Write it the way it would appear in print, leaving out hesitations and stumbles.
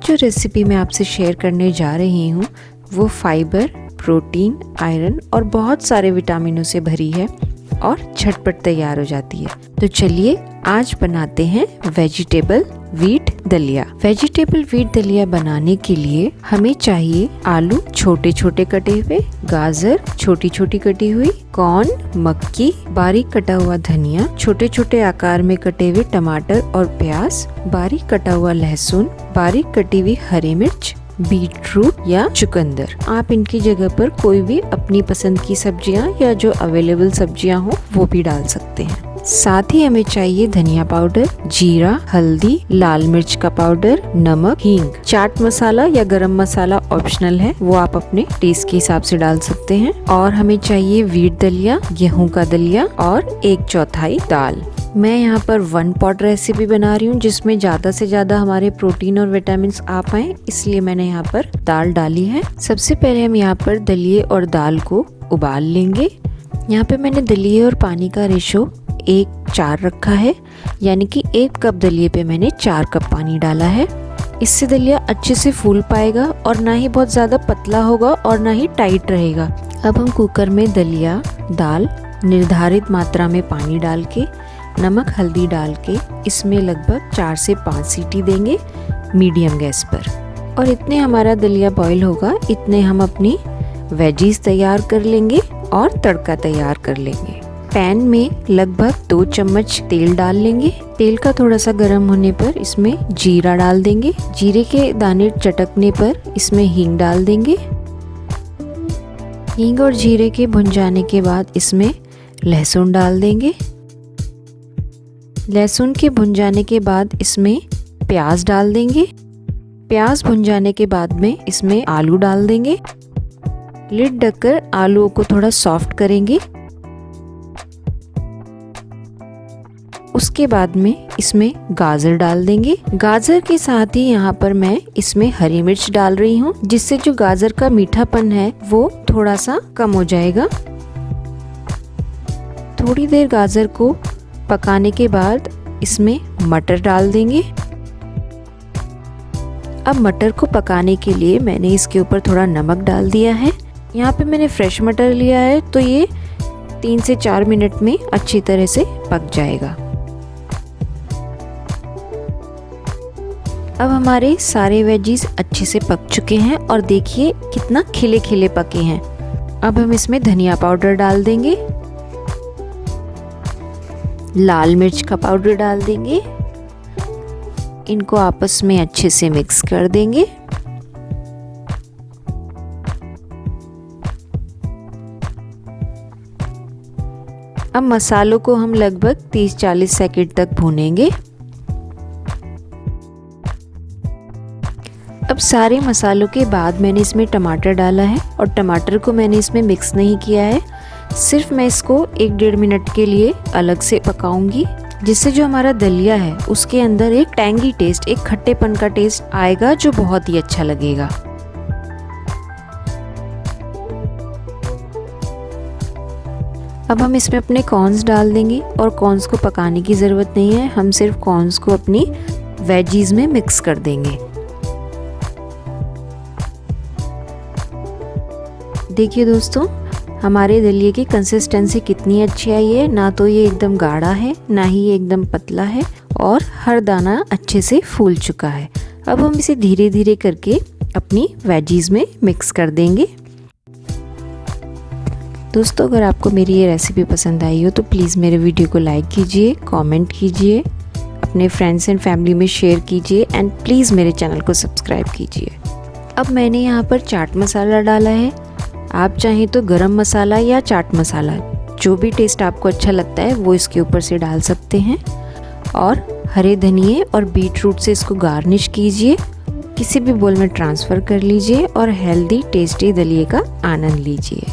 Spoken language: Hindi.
जो रेसिपी मैं आपसे शेयर करने जा रही हूँ वो फाइबर, प्रोटीन, आयरन और बहुत सारे विटामिनों से भरी है और झटपट तैयार हो जाती है। तो चलिए आज बनाते हैं वेजिटेबल व्हीट दलिया। वेजिटेबल व्हीट दलिया बनाने के लिए हमें चाहिए आलू छोटे छोटे कटे हुए, गाजर छोटी छोटी कटी हुई, कॉर्न, मक्की, बारीक कटा हुआ धनिया, छोटे छोटे आकार में कटे हुए टमाटर और प्याज, बारीक कटा हुआ लहसुन, बारीक कटी हुई हरी मिर्च, बीटरूट या चुकंदर। आप इनकी जगह पर कोई भी अपनी पसंद की सब्जियां या जो अवेलेबल सब्जियां हो वो भी डाल सकते हैं। साथ ही हमें चाहिए धनिया पाउडर, जीरा, हल्दी, लाल मिर्च का पाउडर, नमक, हींग, चाट मसाला या गरम मसाला ऑप्शनल है, वो आप अपने टेस्ट के हिसाब से डाल सकते हैं। और हमें चाहिए व्हीट दलिया, गेहूं का दलिया और 1/4 दाल। मैं यहाँ पर 1 पॉट रेसिपी बना रही हूँ जिसमें ज्यादा से ज्यादा हमारे प्रोटीन और विटामिन आ पाए, इसलिए मैंने यहाँ पर दाल डाली है। सबसे पहले हम यहाँ पर दलिये और दाल को उबाल लेंगे। यहाँ पे मैंने दलिये और पानी का रेशो 1:4 रखा है, यानी कि 1 कप दलिये पे मैंने 4 कप पानी डाला है। इससे दलिया अच्छे से फूल पाएगा और ना ही बहुत ज्यादा पतला होगा और ना ही टाइट रहेगा। अब हम कुकर में दलिया, दाल, निर्धारित मात्रा में पानी डाल के, नमक, हल्दी डाल के इसमें लगभग 4 से 5 सीटी देंगे मीडियम गैस पर। और इतने हमारा दलिया बॉईल होगा, इतने हम अपनी वेजीज तैयार कर लेंगे और तड़का तैयार कर लेंगे। पैन में लगभग 2 चम्मच तेल डाल लेंगे। तेल का थोड़ा सा गर्म होने पर इसमें जीरा डाल देंगे। जीरे के दाने चटकने पर इसमें हींग डाल देंगे। हींग और जीरे के भुन जाने के बाद इसमें लहसुन डाल देंगे। लहसुन के भुन जाने के बाद इसमें प्याज डाल देंगे। प्याज भुन जाने के बाद में इसमें आलू डाल देंगे। लिड ढककर आलूओं को थोड़ा सॉफ्ट करेंगे। उसके बाद में इसमें गाजर डाल देंगे। गाजर के साथ ही यहाँ पर मैं इसमें हरी मिर्च डाल रही हूँ, जिससे जो गाजर का मीठापन है वो थोड़ा सा कम हो जाएगा। थोड़ी देर गाजर को पकाने के बाद इसमें मटर डाल देंगे। अब मटर को पकाने के लिए मैंने इसके ऊपर थोड़ा नमक डाल दिया है। यहाँ पे मैंने फ्रेश मटर लिया है तो ये 3 से 4 मिनट में अच्छी तरह से पक जाएगा। अब हमारे सारे वेजीज अच्छे से पक चुके हैं और देखिए कितना खिले खिले पके हैं। अब हम इसमें धनिया पाउडर डाल देंगे, लाल मिर्च का पाउडर डाल देंगे। इनको आपस में अच्छे से मिक्स कर देंगे। अब मसालों को हम लगभग 30-40 सेकंड तक भूनेंगे। अब सारे मसालों के बाद मैंने इसमें टमाटर डाला है और टमाटर को मैंने इसमें मिक्स नहीं किया है, सिर्फ मैं इसको 1-1.5 मिनट के लिए अलग से पकाऊंगी, जिससे जो हमारा दलिया है उसके अंदर एक टैंगी टेस्ट, एक खट्टेपन का टेस्ट आएगा जो बहुत ही अच्छा लगेगा। अब हम इसमें अपने कॉर्न्स डाल देंगे और कॉर्न्स को पकाने की ज़रूरत नहीं है, हम सिर्फ कॉर्न्स को अपनी वेजीज में मिक्स कर देंगे। देखिए दोस्तों, हमारे दलिये की कंसिस्टेंसी कितनी अच्छी आई है। ना तो ये एकदम गाढ़ा है, ना ही ये एकदम पतला है और हर दाना अच्छे से फूल चुका है। अब हम इसे धीरे धीरे करके अपनी वेजीज में मिक्स कर देंगे। दोस्तों, अगर आपको मेरी ये रेसिपी पसंद आई हो तो प्लीज़ मेरे वीडियो को लाइक कीजिए, कमेंट कीजिए, अपने फ्रेंड्स एंड फैमिली में शेयर कीजिए एंड प्लीज़ मेरे चैनल को सब्सक्राइब कीजिए। अब मैंने यहाँ पर चाट मसाला डाला है। आप चाहें तो गरम मसाला या चाट मसाला, जो भी टेस्ट आपको अच्छा लगता है वो इसके ऊपर से डाल सकते हैं। और हरे धनिए और बीटरूट से इसको गार्निश कीजिए, किसी भी बोल में ट्रांसफ़र कर लीजिए और हेल्दी टेस्टी दलिये का आनंद लीजिए।